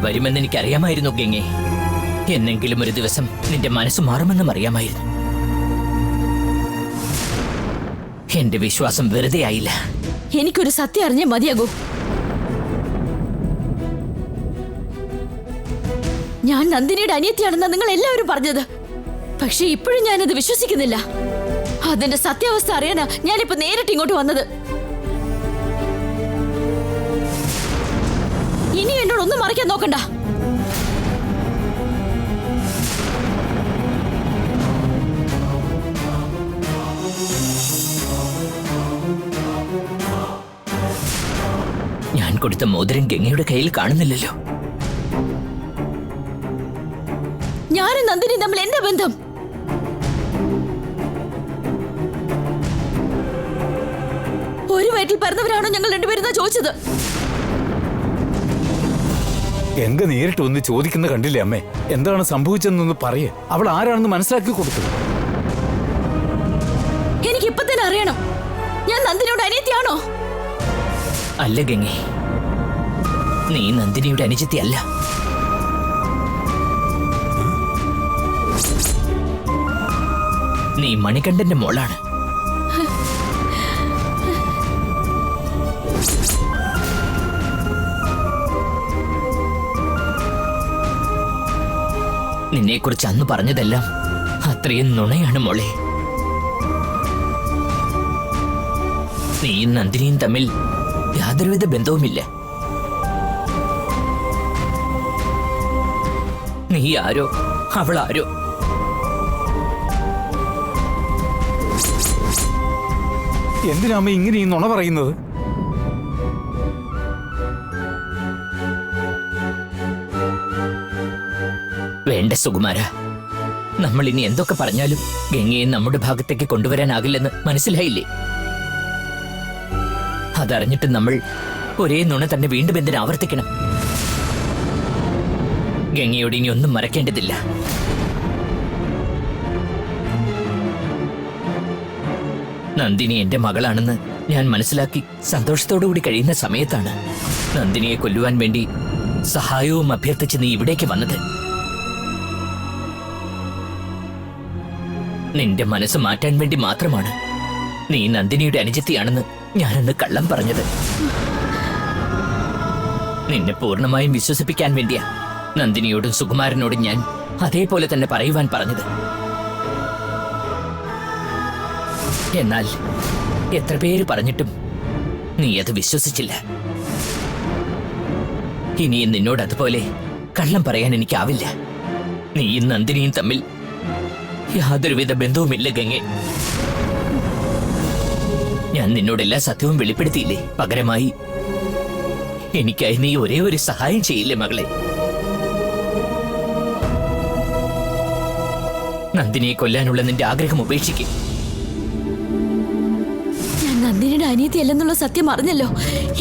വരുമെന്ന് എനിക്കറിയാമായിരുന്നു ഗംഗേ. എന്നെങ്കിലും ഒരു ദിവസം നിന്റെ മനസ്സ് മാറുമെന്നും അറിയാമായിരുന്നു. എന്റെ വിശ്വാസം വെറുതെ ആയില്ല. എനിക്കൊരു സത്യം അറിഞ്ഞേ മതിയാകൂ. ഞാൻ നന്ദിനിയുടെ അനിയത്തിയാണെന്നാ നിങ്ങൾ എല്ലാവരും പറഞ്ഞത്. പക്ഷെ ഇപ്പോഴും ഞാനത് വിശ്വസിക്കുന്നില്ല. അതിന്റെ സത്യാവസ്ഥ അറിയാനാ ഞാനിപ്പോ നേരിട്ട് ഇങ്ങോട്ട് വന്നത്. ഇനി എന്നോട് ഒന്നും മറയ്ക്കാൻ നോക്കണ്ട. ഞാൻ കൊടുത്ത മോതിരം ഗംഗയുടെ കയ്യിൽ കാണുന്നില്ലല്ലോ. ഞാനും നന്ദിനി തമ്മിൽ എന്താ ബന്ധം? ഒരു വയറ്റിൽ പറഞ്ഞവരാണോ ഞങ്ങൾ രണ്ടുപേരും ചോദിച്ചത്? ഗംഗ നേരിട്ട് ഒന്ന് ചോദിക്കുന്ന കണ്ടില്ലേ അമ്മേ? എന്താണ് സംഭവിച്ചതെന്നൊന്ന് പറയേ. അവൾ ആരാണെന്ന് മനസ്സിലാക്കി കൊടുത്തു. എനിക്ക് ഇപ്പൊ തന്നെ അറിയണം. ഞാൻ നന്ദിനിയുടെ അനിയത്തിയാണോ? അല്ല ഗംഗേ, നീ നന്ദിനിയുടെ അനുജത്തി അല്ല. നീ മണികണ്ഠന്റെ മോളാണ്. നിന്നെക്കുറിച്ച് അന്ന് പറഞ്ഞതെല്ലാം അത്രയും നുണയാണ് മോളെ. നീയും നന്ദിനിയും തമ്മിൽ യാതൊരുവിധ ബന്ധവുമില്ല. നീ ആരോ അവളാരോ. എന്തിനാ അമ്മ ഇങ്ങനെ ഈ നുണ പറയുന്നത്? വേണ്ട സുകുമാര, നമ്മൾ ഇനി എന്തൊക്കെ പറഞ്ഞാലും ഗംഗയെ നമ്മുടെ ഭാഗത്തേക്ക് കൊണ്ടുവരാനാകില്ലെന്ന് മനസ്സിലായില്ലേ? അതറിഞ്ഞിട്ട് നമ്മൾ ഒരേ നുണ തന്നെ വീണ്ടും എന്തിനു ആവർത്തിക്കണം? ഗംഗയോട് ഇനി ഒന്നും മറക്കേണ്ടതില്ല. നന്ദിനി എന്റെ മകളാണെന്ന് ഞാൻ മനസ്സിലാക്കി സന്തോഷത്തോടുകൂടി കഴിയുന്ന സമയത്താണ് നന്ദിനിയെ കൊല്ലുവാൻ വേണ്ടി സഹായവും അഭ്യർത്ഥിച്ച് നീ ഇവിടേക്ക് വന്നത്. നിന്റെ മനസ്സ് മാറ്റാൻ വേണ്ടി മാത്രമാണ് നീ നന്ദിനിയുടെ അനുജത്തിയാണെന്ന് ഞാനന്ന് കള്ളം പറഞ്ഞത്. നിന്നെ പൂർണ്ണമായും വിശ്വസിപ്പിക്കാൻ വേണ്ടിയാ നന്ദിനിയോടും സുകുമാരനോടും ഞാൻ അതേപോലെ തന്നെ പറയുവാൻ പറഞ്ഞത്. എന്നാൽ എത്ര പേര് പറഞ്ഞിട്ടും നീ അത് വിശ്വസിച്ചില്ല. ഇനിയും നിന്നോട് അതുപോലെ കള്ളം പറയാൻ എനിക്കാവില്ല. നീയും നന്ദിനിയും തമ്മിൽ യാതൊരുവിധ ബന്ധവുമില്ല ഗംഗെ. ഞാൻ നിന്നോട് എല്ലാ സത്യവും വെളിപ്പെടുത്തിയില്ലേ? പകരമായി എനിക്കായി നീ ഒരേ ഒരു സഹായം ചെയ്യില്ലേ മകളെ? നന്ദിനിയെ കൊല്ലാനുള്ള നിന്റെ ആഗ്രഹം ഉപേക്ഷിക്കും. ഞാൻ നന്ദിനിയുടെ അനിയത്തിയല്ലെന്നുള്ള സത്യം അറിഞ്ഞല്ലോ.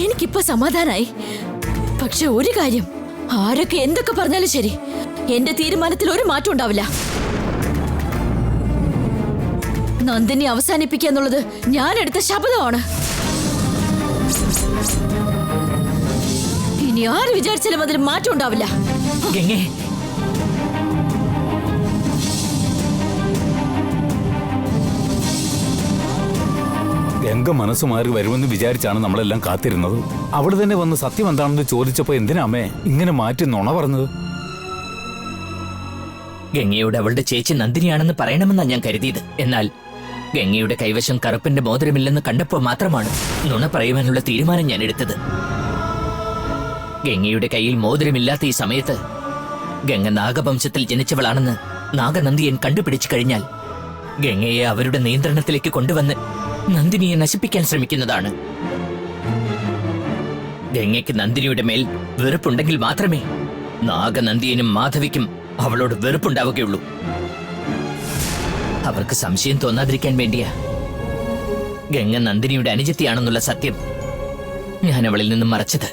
എനിക്കിപ്പോ സമാധാനായി. പക്ഷെ ഒരു കാര്യം, ആരൊക്കെ എന്തൊക്കെ പറഞ്ഞാലും ശരി, എന്റെ തീരുമാനത്തിൽ ഒരു മാറ്റം ഉണ്ടാവില്ല. നന്ദിനി അവസാനിപ്പിക്കുക എന്നുള്ളത് ഞാൻ എടുത്ത ശപഥമാണ്. ഇനി ആര് വിചാരിച്ചാലും അതിൽ മാറ്റം ഉണ്ടാവില്ല. ഗംഗേ, ഗംഗ മനസ്സ് മാറി വരുമെന്ന് വിചാരിച്ചാണ് നമ്മളെല്ലാം കാത്തിരുന്നത്. അവള് തന്നെ വന്ന് സത്യം എന്താണെന്ന് ചോദിച്ചപ്പോ എന്തിനാ അമ്മേ ഇങ്ങനെ മാറ്റി നുണ പറഞ്ഞത്? ഗംഗയോട് അവളുടെ ചേച്ചി നന്ദിനിയാണെന്ന് പറയണമെന്നാണ് ഞാൻ കരുതിയത്. എന്നാൽ ഗംഗയുടെ കൈവശം കറുപ്പിന്റെ മോതിരമില്ലെന്ന് കണ്ടപ്പോൾ മാത്രമാണ് നുണ പറയുവാനുള്ള തീരുമാനം ഞാൻ എടുത്തത്. ഗംഗയുടെ കയ്യിൽ മോതിരമില്ലാത്ത ഈ സമയത്ത് ഗംഗ നാഗവംശത്തിൽ ജനിച്ചവളാണെന്ന് നാഗനന്ദിയൻ കണ്ടുപിടിച്ചു കഴിഞ്ഞാൽ ഗംഗയെ അവരുടെ നിയന്ത്രണത്തിലേക്ക് കൊണ്ടുവന്ന് നന്ദിനിയെ നശിപ്പിക്കാൻ ശ്രമിക്കുന്നതാണ്. ഗംഗയ്ക്ക് നന്ദിനിയുടെ മേൽ വെറുപ്പുണ്ടെങ്കിൽ മാത്രമേ നാഗനന്ദിയനും മാധവിക്കും അവളോട് വെറുപ്പുണ്ടാവുകയുള്ളൂ. അവർക്ക് സംശയം തോന്നാതിരിക്കാൻ വേണ്ടിയാ ഗംഗ നന്ദിനിയുടെ അനുജത്തിയാണെന്നുള്ള സത്യം ഞാൻ അവളിൽ നിന്നും മറച്ചത്.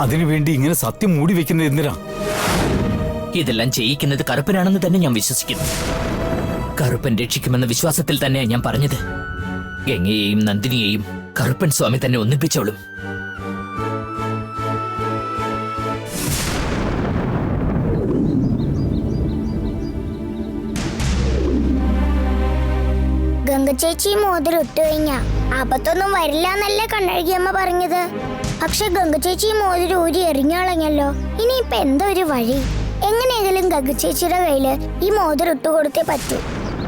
അതിനുവേണ്ടി ഇങ്ങനെ സത്യം മൂടി വെക്കുന്നത് എന്തിനാ? ഇതെല്ലാം ചെയ്യിക്കുന്നത് കറുപ്പനാണെന്ന് തന്നെ ഞാൻ വിശ്വസിക്കുന്നു. കറുപ്പൻ രക്ഷിക്കുമെന്ന വിശ്വാസത്തിൽ തന്നെയാണ് ഞാൻ പറഞ്ഞത്. ഗംഗയെയും നന്ദിനിയെയും കറുപ്പൻ സ്വാമി തന്നെ ഒന്നിപ്പിച്ചോളും. ഗംഗച്ചേച്ചി മോതിരം ഇട്ടു കഴിഞ്ഞാ ആപത്തൊന്നും വരില്ല എന്നല്ലേ കണ്ണഴകിയമ്മ പറഞ്ഞത്. പക്ഷെ ഗംഗച്ചേച്ചി മോതിരം ഊരി എറിഞ്ഞളഞ്ഞല്ലോ. ഇനിയിപ്പൊ എന്തോ ഒരു വഴി. എങ്ങനെയെങ്കിലും ഗംഗച്ചേച്ചിയുടെ കയ്യില് ഈ മോതിരം ഇട്ടു കൊടുത്തേ പറ്റൂ.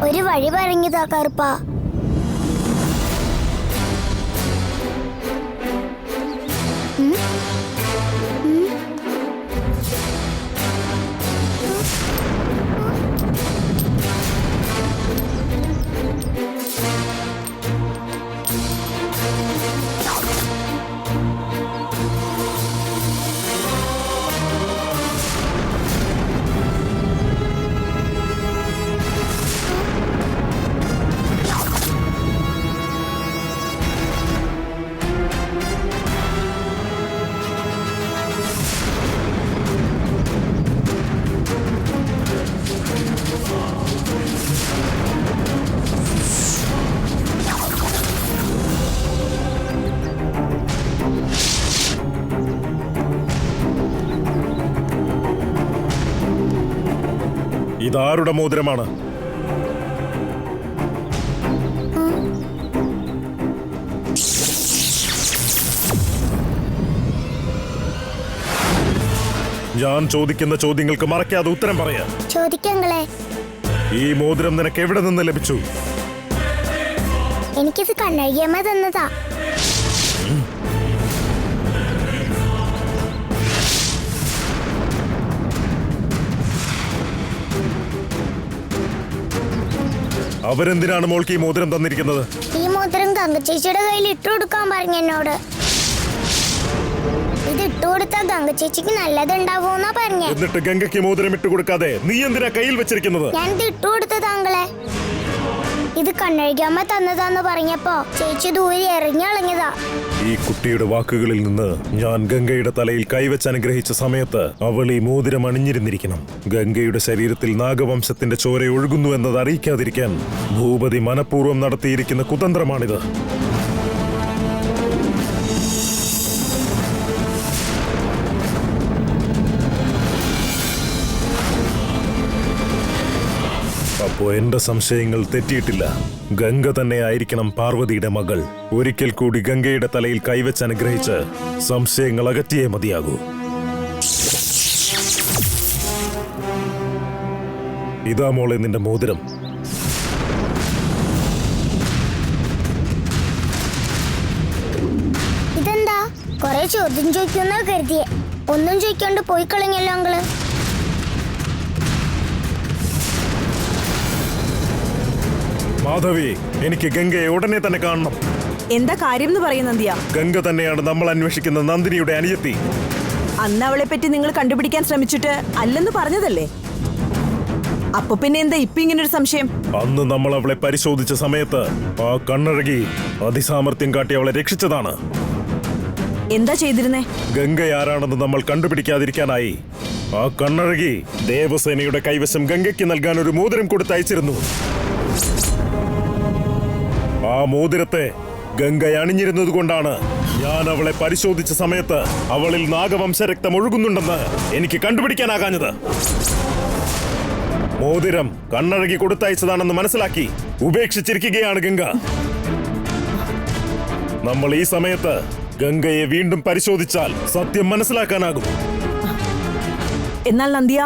ഒരു വഴി പറഞ്ഞതാ കറുപ്പാ. ഇതാരുടെ മോതിരമാണ്? ഞാൻ ചോദിക്കുന്ന ചോദ്യങ്ങൾക്ക് മറക്കാതെ ഉത്തരം പറയാ. ചോദിക്കങ്ങളെ. ഈ മോതിരം നിനക്ക് എവിടെ നിന്ന് ലഭിച്ചു? എനിക്കിത് കണ്ണഴകിയമ്മ തന്നതാ. അവരെന്തിനാണ് മോൾക്ക് ഈ മോതിരം തന്നിരിക്കുന്നത്? ഈ മോതിരം ഗംഗച്ചേച്ചിയുടെ കയ്യിൽ ഇട്ടു കൊടുക്കാൻ പറഞ്ഞു എന്നോട്. ഇത് ഇട്ടുകൊടുത്താ ഗംഗച്ചേച്ചിക്ക് നല്ലതുണ്ടാവൂന്നാ പറഞ്ഞേ. എന്നിട്ട് ഗംഗയ്ക്ക് മോതിരം ഇട്ടു കൊടുക്കാതെ നീ എന്തിനാ കയ്യിൽ വെച്ചിരിക്കുന്നത്? ഞാൻ ഇത് ഇട്ടുകൊടുത്ത താങ്കളെ. ഇത് കണ്ണഴകിയമ്മ തന്നതാന്ന് പറഞ്ഞപ്പോ ചേച്ചി ദൂരെ എറിഞ്ഞളഞ്ഞതാ. ഈ കുട്ടിയുടെ വാക്കുകളിൽ നിന്ന് ഞാൻ ഗംഗയുടെ തലയിൽ കൈവച്ച് അനുഗ്രഹിച്ച സമയത്ത് അവൾ ഈ മോതിരം അണിഞ്ഞിരുന്നിരിക്കണം. ഗംഗയുടെ ശരീരത്തിൽ നാഗവംശത്തിന്റെ ചോര ഒഴുകുന്നു എന്നത് അറിയിക്കാതിരിക്കാൻ ഭൂപതി മനഃപൂർവ്വം നടത്തിയിരിക്കുന്ന കുതന്ത്രമാണിത്. അപ്പോ എന്റെ സംശയങ്ങൾ തെറ്റിയിട്ടില്ല. ഗംഗ തന്നെ ആയിരിക്കണം പാർവതിയുടെ മകൾ. ഒരിക്കൽ കൂടി ഗംഗയുടെ തലയിൽ കൈവച്ച് അനുഗ്രഹിച്ച് സംശയങ്ങൾ അകറ്റിയേ മതിയാകൂ. ഇതാ മോളെ നിന്റെ മോതിരം. ഇതെന്താ കൊറേ ചോദ്യം ചോദിക്കുന്ന കരുതിയെ, ഒന്നും ചോദിക്കാണ്ട് പോയി കളഞ്ഞല്ലോ അങ്ങള്. മാധവി, എനിക്ക് ഗംഗയെ ഉടനെ തന്നെ കാണണം. എന്താ കാര്യം എന്ന് പറയും നന്ദിയ? ഗംഗ തന്നെയാണ് നമ്മൾ അന്വേഷിക്കുന്ന നന്ദിനിയുടെ അനിയത്തി. അന്ന് അവളെ പറ്റി നിങ്ങൾ കണ്ടുപിടിക്കാൻ ശ്രമിച്ചിട്ട് അല്ലെന്ന് പറഞ്ഞതല്ലേ? അപ്പൊ പിന്നെ എന്താ ഇപ്പൊ ഇങ്ങനൊരു സംശയം? അന്ന് നമ്മൾ അവളെ പരിശോധിച്ച സമയത്ത് ആ കണ്ണഴകി അതിസാമർത്ഥ്യം കാട്ടി അവളെ രക്ഷിച്ചതാണ്. എന്താ ചെയ്തിരുന്നേ? ഗംഗ ആരാണെന്ന് നമ്മൾ കണ്ടുപിടിക്കാതിരിക്കാനായി ആ കണ്ണഴകി ദേവസേനയുടെ കൈവശം ഗംഗയ്ക്ക് നൽകാൻ ഒരു മോതിരം കൊടുത്തയച്ചിരുന്നു. ആ മോതിരത്തെ ഗംഗ അണിഞ്ഞിരുന്നത് കൊണ്ടാണ് ഞാൻ അവളെ പരിശോധിച്ച സമയത്ത് അവളിൽ നാഗവംശ രക്തം ഒഴുകുന്നുണ്ടെന്ന് എനിക്ക് കണ്ടുപിടിക്കാനാകാഞ്ഞത്. മോതിരം കണ്ണഴകി കൊടുത്തയച്ചതാണെന്ന് മനസ്സിലാക്കി ഉപേക്ഷിച്ചിരിക്കുകയാണ് ഗംഗ. നമ്മൾ ഈ സമയത്ത് ഗംഗയെ വീണ്ടും പരിശോധിച്ചാൽ സത്യം മനസ്സിലാക്കാനാകും. എന്നാൽ നന്ദിയ,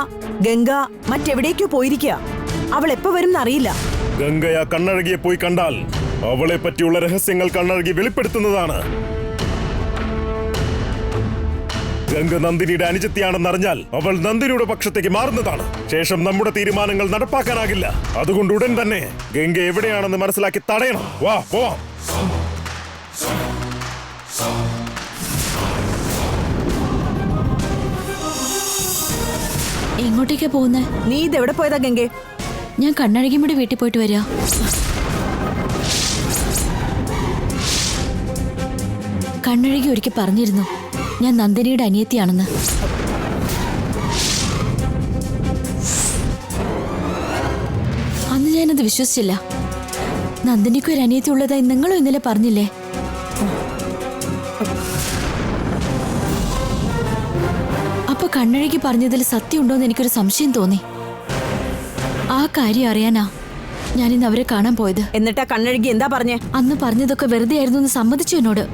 ഗംഗ മറ്റെവിടേക്കോ പോയിരിക്കുക. അവൾ എപ്പോ വരും എന്നറിയില്ല. ഗംഗ ആ കണ്ണഴകിയെ പോയി കണ്ടാൽ അവളെ പറ്റിയുള്ള രഹസ്യങ്ങൾ കണ്ണഴകി വെളിപ്പെടുത്തുന്നതാണ്. ഗംഗ നന്ദിനിയുടെ അനുജത്തിയാണെന്നറിഞ്ഞാൽ അവൾ നന്ദിനിയുടെ പക്ഷത്തേക്ക് മാറുന്നതാണ്. ശേഷം നമ്മുടെ തീരുമാനങ്ങൾ നടപ്പാക്കാനാകില്ല. അതുകൊണ്ട് ഉടൻ തന്നെ ഗംഗ എവിടെയാണെന്ന് മനസ്സിലാക്കി തടയണം. വാ പോവാം. എങ്ങോട്ടേക്കാ പോകുന്നേ? നീ ഇതെവിടെ പോയതാ ഗംഗെ? ഞാൻ കണ്ണഴകിയുടെ വീട്ടിൽ പോയിട്ട് വരാ. കണ്ണഴകി ഒരിക്കൽ പറഞ്ഞിരുന്നു ഞാൻ നന്ദിനിയുടെ അനിയത്തിയാണെന്ന്. അന്ന് ഞാനത് വിശ്വസിച്ചില്ല. നന്ദിനിക്ക് ഒരു അനിയത്തി ഉള്ളതായി നിങ്ങളും ഇന്നലെ പറഞ്ഞില്ലേ? അപ്പൊ കണ്ണഴകി പറഞ്ഞതിൽ സത്യമുണ്ടോന്ന് എനിക്കൊരു സംശയം തോന്നി. ആ കാര്യം അറിയാനാ ഞാനിന്ന് അവരെ കാണാൻ പോയത്. എന്നിട്ടാ കണ്ണഴുകി എന്താ പറഞ്ഞേ? അന്ന് പറഞ്ഞതൊക്കെ വെറുതെ ആയിരുന്നു എന്ന് സമ്മതിച്ചു എന്നോട്.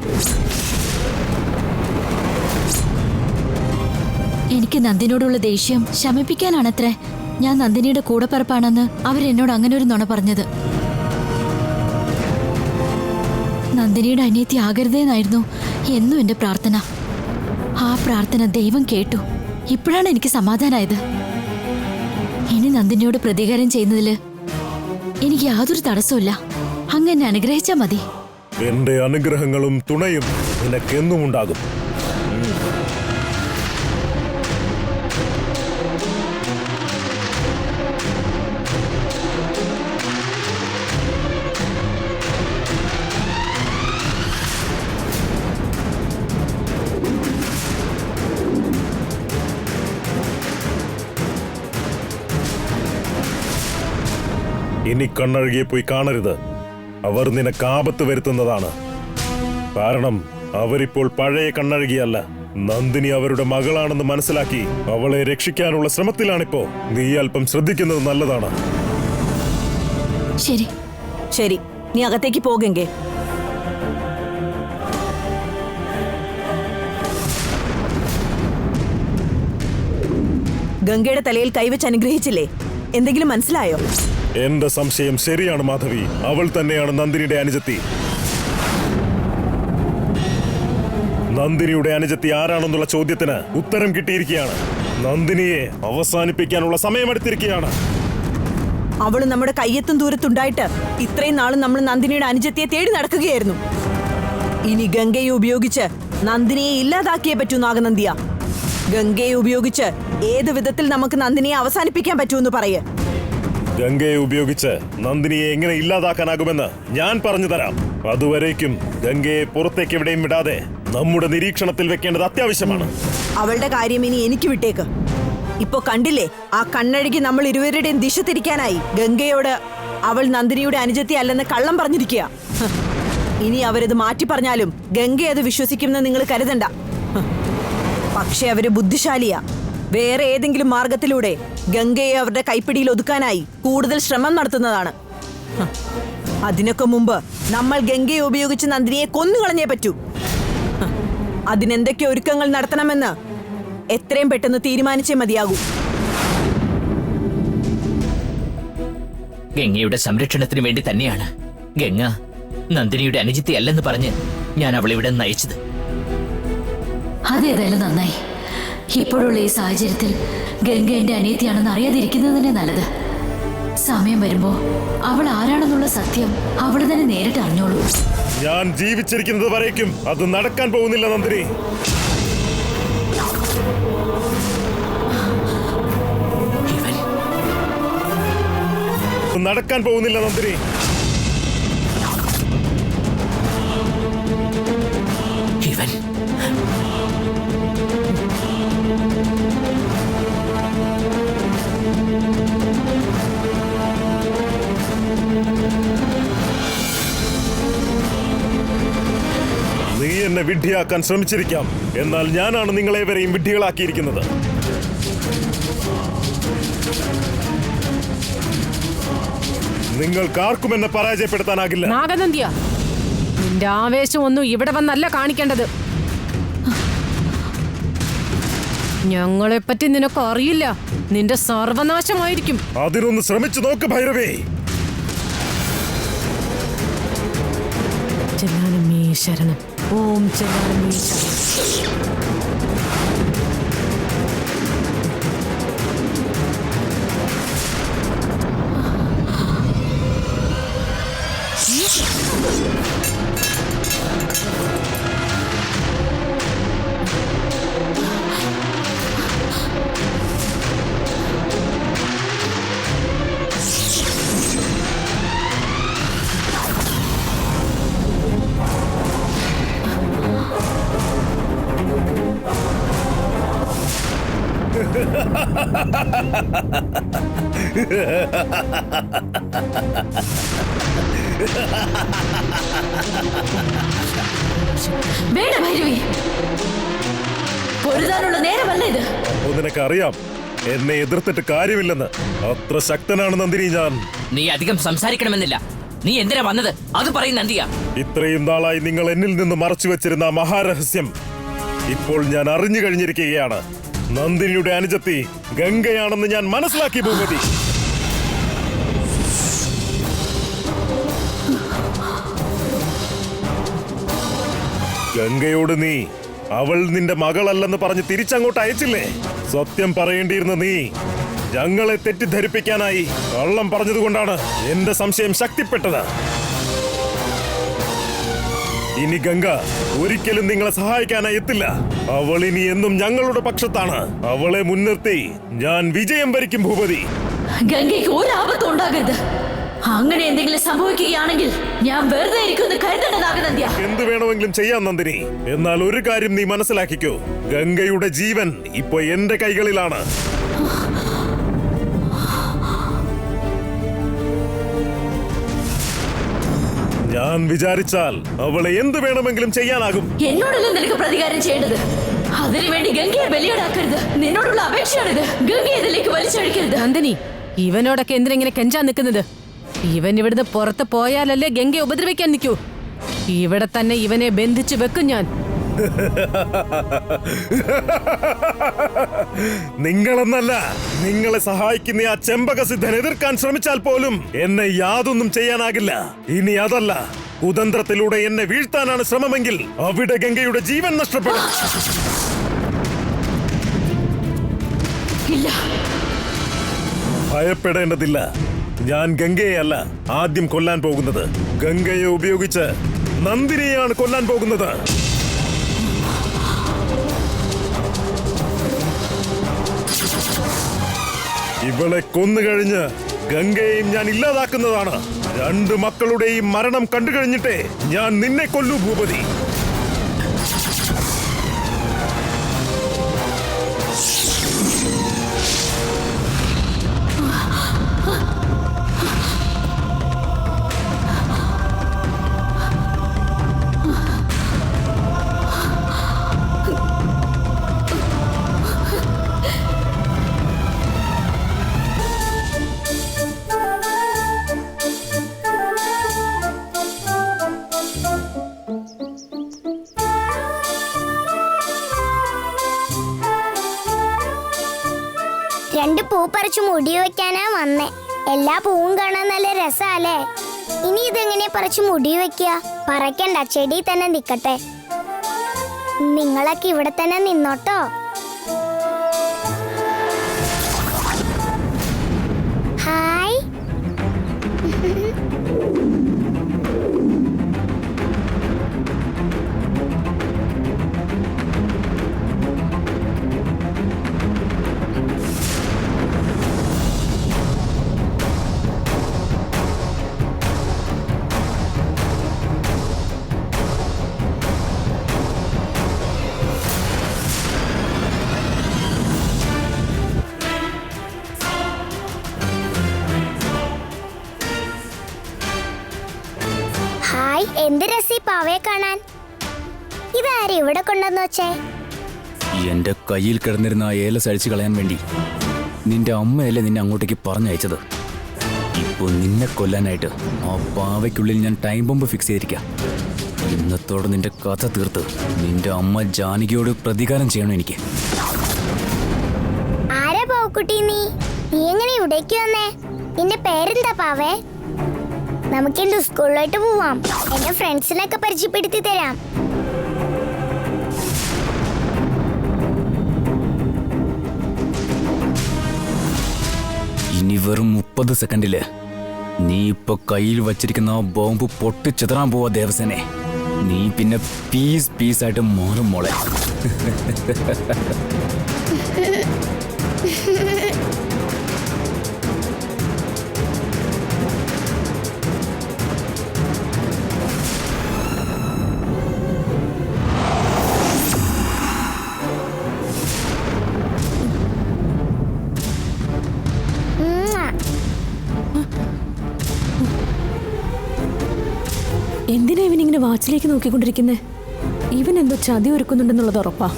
എനിക്ക് നന്ദിനിയോടുള്ള ദേഷ്യം ശമിപ്പിക്കാനാണത്രേ ഞാൻ നന്ദിനിയുടെ കൂടപ്പിറപ്പാണെന്ന് അവരെന്നോട് അങ്ങനെ ഒരു നുണ പറഞ്ഞത്. നന്ദിനിയുടെ അനിയത്തി ആകരുതേന്നായിരുന്നു എന്നും എന്റെ പ്രാർത്ഥന. ആ പ്രാർത്ഥന ദൈവം കേട്ടു. ഇപ്പോഴാണ് എനിക്ക് സമാധാനായത്. ഇനി നന്ദിനിയോട് പ്രതികാരം ചെയ്യുന്നതില് എനിക്ക് യാതൊരു തടസ്സമില്ല. അങ്ങനെ അനുഗ്രഹിച്ചാ മതി. എന്റെ അനുഗ്രഹങ്ങളും തുണയും നിനക്കെന്നും ഉണ്ടാകും. ഇനി കണ്ണഴുകിയെ പോയി കാണരുത്. അവർ നിനക്ക് ആപത്ത് വരുത്തുന്നതാണ്. കാരണം അവരിപ്പോൾ പഴയ കണ്ണഴുകിയല്ല, നന്ദിനി അവരുടെ മകളാണെന്ന് മനസ്സിലാക്കി അവളെ രക്ഷിക്കാനുള്ള ശ്രമത്തിലാണിപ്പോ. നീ അല്പം ശ്രദ്ധിക്കുന്നത് നല്ലതാണ്. ശരി ശരി, നീ അകത്തേക്ക് പോകെങ്കേ. ഗംഗയുടെ തലയിൽ കൈവച്ച് അനുഗ്രഹിച്ചില്ലേ? എന്തെങ്കിലും മനസ്സിലായോ? എന്റെ സംശയം ശരിയാണ് മാധവി. അവൾ തന്നെയാണ് നന്ദിനിയുടെ അനുജത്തി. നന്ദിനിയുടെ അനുജത്തി ആരാണെന്നുള്ള ചോദ്യത്തിന് ഉത്തരം കിട്ടിയിരിക്കുകയാണ്. നന്ദിനിയെ അവസാനിപ്പിക്കാനുള്ള സമയമെടുത്തിരിക്കുകയാണ്. അവള് നമ്മുടെ കയ്യെത്തും ദൂരത്തുണ്ടായിട്ട് ഇത്രയും നാളും നമ്മൾ നന്ദിനിയുടെ അനുജത്തിയെ തേടി നടക്കുകയായിരുന്നു. ഇനി ഗംഗയെ ഉപയോഗിച്ച് നന്ദിനിയെ ഇല്ലാതാക്കിയേ പറ്റൂ നാഗനന്ദിയ. ഗംഗയെ ഉപയോഗിച്ച് ഏത് വിധത്തിൽ നമുക്ക് നന്ദിനിയെ അവസാനിപ്പിക്കാൻ പറ്റുമെന്ന് പറയേ. ഗംഗയെ ഉപയോഗിച്ച് നന്ദിനിയെ എങ്ങനെ ഇല്ലാതാക്കാനാകുമെന്ന് ഞാൻ പറഞ്ഞു തരാം. അതുവരേക്കും ഗംഗയെ പുറത്തേക്ക് എവിടെയും വിടാതെ നമ്മുടെ നിരീക്ഷണത്തിൽ വെക്കേണ്ടത് അത്യാവശ്യമാണ്. അവളുടെ കാര്യം ഇനി എനിക്ക് വിട്ടേക്ക്. ഇപ്പൊ കണ്ടില്ലേ, ആ കണ്ണഴുകി നമ്മൾ ഇരുവരുടെയും ദിശ തിരിക്കാനായി ഗംഗയോട് അവൾ നന്ദിനിയുടെ അനുജത്തി അല്ലെന്ന് കള്ളം പറഞ്ഞിരിക്കുക. ഇനി അവരത് മാറ്റി പറഞ്ഞാലും ഗംഗ അത് വിശ്വസിക്കുമെന്ന് നിങ്ങൾ കരുതണ്ട. പക്ഷെ അവര് ബുദ്ധിശാലിയാ. വേറെ ഏതെങ്കിലും മാർഗത്തിലൂടെ ഗംഗയെ അവരുടെ കൈപ്പിടിയിൽ ഒതുക്കാനായി കൂടുതൽ ശ്രമം നടത്തുന്നതാണ്. അതിനൊക്കെ മുമ്പ് നമ്മൾ ഗംഗയെ ഉപയോഗിച്ച് നന്ദിനിയെ കൊന്നുകളഞ്ഞേ പറ്റൂ. അതിനെന്തൊക്കെ ഒരുക്കങ്ങൾ നടത്തണമെന്ന് എത്രയും പെട്ടെന്ന് തീരുമാനിച്ചേ മതിയാകൂ. ഗംഗയുടെ സംരക്ഷണത്തിന് വേണ്ടി തന്നെയാണ് ഗംഗ നന്ദിനിയുടെ അനുജത്തി അല്ലെന്ന് പറഞ്ഞ് ഞാൻ അവളിവിടെ നയിച്ചത്. അതേതായാലും നന്നായി. ഇപ്പോഴുള്ള ഈ സാഹചര്യത്തിൽ ഗംഗ എന്റെ അനിയത്തിയാണെന്ന് അറിയാതിരിക്കുന്നത് തന്നെ നല്ലത്. സമയം വരുമ്പോ അവൾ ആരാണെന്നുള്ള സത്യം അവള് തന്നെ നേരിട്ട് അറിഞ്ഞോളൂ. ഞാൻ ജീവിച്ചിരിക്കുന്നത് വരേക്കും അത് നടക്കാൻ പോകുന്നില്ല നന്ദിനി. നടക്കാൻ പോകുന്നില്ല നന്ദിനി. ഇവൻ നീ എന്നെ വിഡ്ഢിയാക്കാൻ ശ്രമിച്ചിരിക്കാം, എന്നാൽ ഞാനാണ് നിങ്ങളേവരെയും വിഡ്ഢികളാക്കിയിരിക്കുന്നത്. നിങ്ങൾക്കാർക്കും എന്നെ പരാജയപ്പെടുത്താനാകില്ല. നാഗനന്ദിയ, നിന്റെ ആവേശം ഒന്നും ഇവിടെ വന്നല്ല കാണിക്കേണ്ടത്. ഞങ്ങളെപ്പറ്റി നിനക്ക് അറിയില്ല. നിന്റെ സർവനാശമായിരിക്കും. അതിനൊന്ന് ശ്രമിച്ചു നോക്ക് ഭൈരവേ. ചെല്ലാനമേ ശരണം. ഓം ചെല്ലാനമേ ശരണം. വേണ്ട ഭൈരവി, പൊരുതാനുള്ള നേരമല്ല ഇത്. അപ്പോ നിനക്കറിയാം എന്നെ എതിർത്തിട്ട് കാര്യമില്ലെന്ന്. അത്ര ശക്തനാണ് നന്ദിനി ഞാൻ. നീ അധികം സംസാരിക്കണമെന്നില്ല. നീ എന്തിനാ വന്നത് അത് പറയും നന്ദിയ. ഇത്രയും നാളായി നിങ്ങൾ എന്നിൽ നിന്ന് മറച്ചു വെച്ചിരുന്ന മഹാരഹസ്യം ഇപ്പോൾ ഞാൻ അറിഞ്ഞു കഴിഞ്ഞിരിക്കുകയാണ്. നന്ദിനിയുടെ അനുജത്തി ഗംഗയാണെന്ന് ഞാൻ മനസ്സിലാക്കി ഭൂപതി. ഗംഗയോട് നീ അവൾ നിന്റെ മകളല്ലെന്ന് പറഞ്ഞ് തിരിച്ചങ്ങോട്ട് അയച്ചില്ലേ? സത്യം പറയേണ്ടിയിരുന്ന നീ ഞങ്ങളെ തെറ്റിദ്ധരിപ്പിക്കാനായി കള്ളം പറഞ്ഞതുകൊണ്ടാണ് എന്റെ സംശയം ശക്തിപ്പെട്ടത്. ഇനി ഗംഗ ഒരിക്കലും നിങ്ങളെ സഹായിക്കാനായി എത്തില്ല. അവൾ ഇനി എന്നും ഞങ്ങളുടെ പക്ഷത്താണ്. അവളെ മുൻനിർത്തി ഞാൻ വിജയം വരിക്കും ഭൂപതി. ഗംഗയ്ക്ക് ഒരു ആപത്തും ഉണ്ടാകരുത്. അങ്ങനെ എന്തെങ്കിലും സംഭവിക്കുകയാണെങ്കിൽ ഞാൻ വെറുതെ ഇരിക്കുമെന്ന് കരുതണ്ട നാഗനന്ദ്യ. എന്ത് വേണമെങ്കിലും ചെയ്യാം നന്ദിനി. എന്നാൽ ഒരു കാര്യം നീ മനസ്സിലാക്കിക്കോ, ഗംഗയുടെ ജീവൻ ഇപ്പൊ എന്റെ കൈകളിലാണ്. ഞാൻ വിചാരിച്ചാൽ അവളെ എന്ത് വേണമെങ്കിലും ചെയ്യാനാകും. എന്നോടല്ലേ നിനക്ക് പ്രതികാരം ചെയ്യേണ്ടത്? അതിനുവേണ്ടി ഗംഗയെ ബലിയാടാക്കരുത്. നിന്നോടുള്ള അപേക്ഷയാണിത്. ഗംഗയെ ഇതിലേക്ക് വലിച്ചഴിക്കരുത്. നന്ദിനി, ഇവനോടൊക്കെ എന്തിനെങ്ങനെ കെഞ്ചാൻ നിൽക്കുന്നത്? ഇവൻ ഇവിടുന്ന് പുറത്ത് പോയാലല്ലേ ഗംഗയെ ഉപദ്രവിക്കാൻ നിൽക്കൂ. ഇവിടെ തന്നെ ഇവനെ ബന്ധിച്ചു വെക്കും ഞാൻ. നിങ്ങളെന്നല്ല, നിങ്ങളെ സഹായിക്കുന്ന ആ ചെമ്പകസിദ്ധൻ എതിർക്കാൻ ശ്രമിച്ചാൽ പോലും എന്നെ യാതൊന്നും ചെയ്യാനാകില്ല. ഇനി അതല്ല, കുതന്ത്രത്തിലൂടെ എന്നെ വീഴ്ത്താനാണ് ശ്രമമെങ്കിൽ അവിടെ ഗംഗയുടെ ജീവൻ നഷ്ടപ്പെടും. ഇല്ല, ഭയപ്പെടേണ്ടതില്ല. ഞാൻ ഗംഗയെയല്ല ആദ്യം കൊല്ലാൻ പോകുന്നത്. ഗംഗയെ ഉപയോഗിച്ച് നന്ദിനിയെയാണ് കൊല്ലാൻ പോകുന്നത്. ഇവളെ കൊന്നുകഴിഞ്ഞ് ഗംഗയെയും ഞാൻ ഇല്ലാതാക്കുന്നതാണ്. 2 മക്കളുടെയും മരണം കണ്ടു കഴിഞ്ഞിട്ടേ ഞാൻ നിന്നെ കൊല്ലൂ ഭൂപതി. രണ്ട് പൂ പറിച്ചു മുടി വെക്കാനാ വന്നേ. എല്ലാ പൂവും കാണാൻ നല്ല രസാലേ. ഇനി ഇതെങ്ങനെ പറിച്ചു മുടി വെക്കുക? പറക്കണ്ട, ചെടി തന്നെ നിക്കട്ടെ. നിങ്ങളൊക്കെ ഇവിടെ തന്നെ നിന്നോട്ടോ. ഹായ്. എന്ത് രസീ പാവയെ കാണാൻ. ഇതാര് ഇവിടെ കൊണ്ടുവന്നു വെച്ചേ? എന്റെ കയ്യിൽ കിടന്നിരുന്ന ആ ഏലസ് അഴിച്ചു കളയാൻ വേണ്ടി നിന്റെ അമ്മയല്ലേ നിന്നെ അങ്ങോട്ടേക്ക് പറഞ്ഞയച്ചത്. ഇപ്പൊ നിന്നെ കൊല്ലാനായിട്ട് ആ പാവയ്ക്കുള്ളിൽ ഞാൻ ടൈം ബോംബ് ഫിക്സ് ചെയ്തിരിക്കാം. ഇന്നത്തോടെ നിന്റെ കഥ തീർത്ത് നിന്റെ അമ്മ ജാനകിയോട് പ്രതികാരം ചെയ്യണം എനിക്ക്. ആരാ പാവക്കുട്ടി നീ? നീ എങ്ങനെ ഇവിടേക്ക് വന്നേ? നിന്റെ പേരെന്താ പാവേ? നമുക്ക് എന്റെ സ്കൂളിലോട്ട് പോവാം. എന്റെ ഫ്രണ്ട്സിനൊക്കെ പരിചയപ്പെടുത്തി തരാം. ഇനി വെറും 30 സെക്കൻഡില് നീ ഇപ്പൊ കയ്യിൽ വച്ചിരിക്കുന്ന ആ ബോംബ് പൊട്ടിച്ചെതറാൻ പോവാ ദേവസേനെ. നീ പിന്നെ പീസായിട്ട് മാറും മോളെ. എന്തിനാ ഇവനിങ്ങനെ വാച്ചിലേക്ക് നോക്കിക്കൊണ്ടിരിക്കുന്നേ? ഇവൻ എന്തോ ചതി ഒരുക്കുന്നുണ്ടെന്നുള്ളത് ഉറപ്പാ.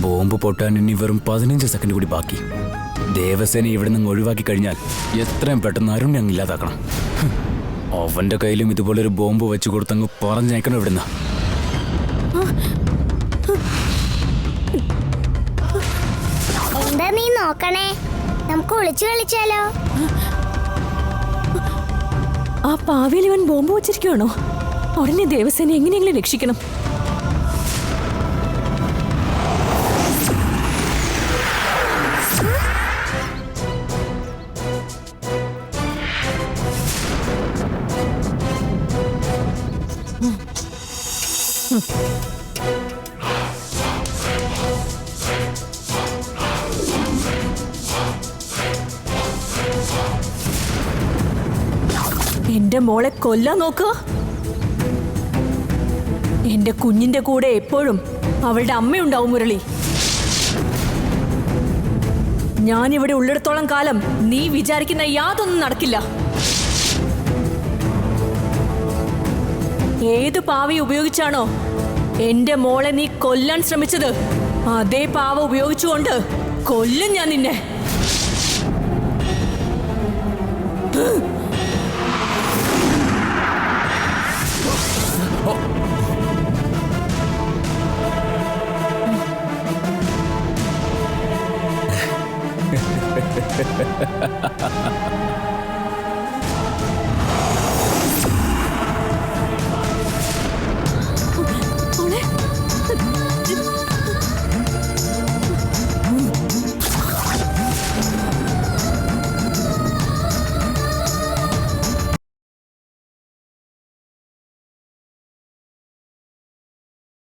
ബോംബ് പൊട്ടാൻ ഇനി വെറും 15 സെക്കൻഡ് കൂടി ബാക്കി. ദേവസേന ഇവിടെ നിന്ന് ഒഴിവാക്കി കഴിഞ്ഞാൽ എത്രയും പെട്ടെന്ന് അരുൺ അങ്ങ് ഇല്ലാതാക്കണം. അവന്റെ കയ്യിലും ഇതുപോലൊരു ബോംബ് വെച്ചു കൊടുത്തങ്ങ് പറഞ്ഞയക്കണം ഇവിടുന്ന്. എന്താ നീ നോക്കണേ? നമുക്ക് ഒളിച്ചു കളിച്ചാലോ? ആ പാവയിൽ ഇവൻ ബോംബ് വെച്ചിരിക്കുവാണോ? ഉടനെ ദേവസേന എങ്ങനെയെങ്കിലും രക്ഷിക്കണം. എന്റെ മോളെ കൊല്ലാൻ നോക്കുക. എന്റെ കുഞ്ഞിന്റെ കൂടെ എപ്പോഴും അവളുടെ അമ്മയുണ്ടാവും മുരളി. ഞാനിവിടെ ഉള്ളിടത്തോളം കാലം നീ വിചാരിക്കുന്ന യാതൊന്നും നടക്കില്ല. ഏത് പാവ ഉപയോഗിച്ചാണോ എന്റെ മോളെ നീ കൊല്ലാൻ ശ്രമിച്ചത്, അതേ പാവ ഉപയോഗിച്ചുകൊണ്ട് കൊല്ലും ഞാൻ നിന്നെ.